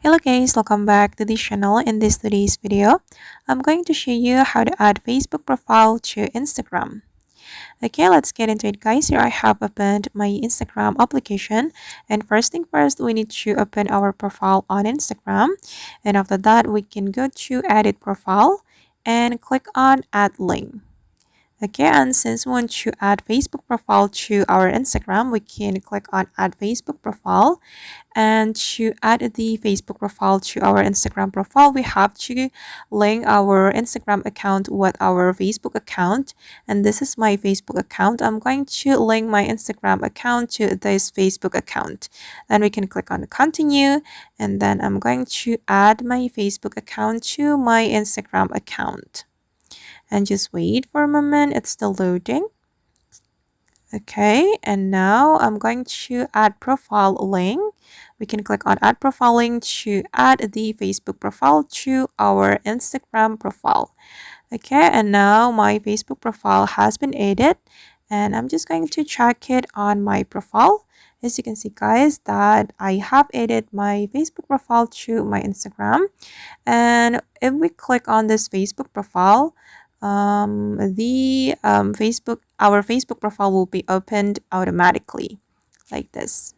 Hello guys, welcome back to this channel. In today's video, I'm going to show you how to add Facebook profile to Instagram. Okay, let's get into it guys. Here I have opened my Instagram application, and first thing first, we need to open our profile on Instagram, and after that we can go to edit profile and click on add link. Okay, and since we want to add Facebook profile to our Instagram, we can click on add Facebook profile. And to add the Facebook profile to our Instagram profile, we have to link our Instagram account with our Facebook account. And this is my Facebook account. I'm going to link my Instagram account to this Facebook account. Then we can click on continue. And then I'm going to add my Facebook account to my Instagram account. And just wait for a moment, it's still loading. Okay, and now I'm going to add profile link. We can click on add profile link to add the Facebook profile to our Instagram profile. Okay, and now my Facebook profile has been added, and I'm just going to check it on my profile. As you can see guys, that I have added my Facebook profile to my Instagram. And if we click on this Facebook profile, our Facebook profile will be opened automatically like this.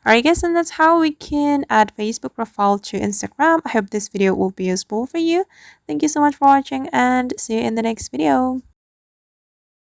Alright guys, and that's how we can add Facebook profile to Instagram. I hope this video will be useful for you. Thank you so much for watching, and see you in the next video.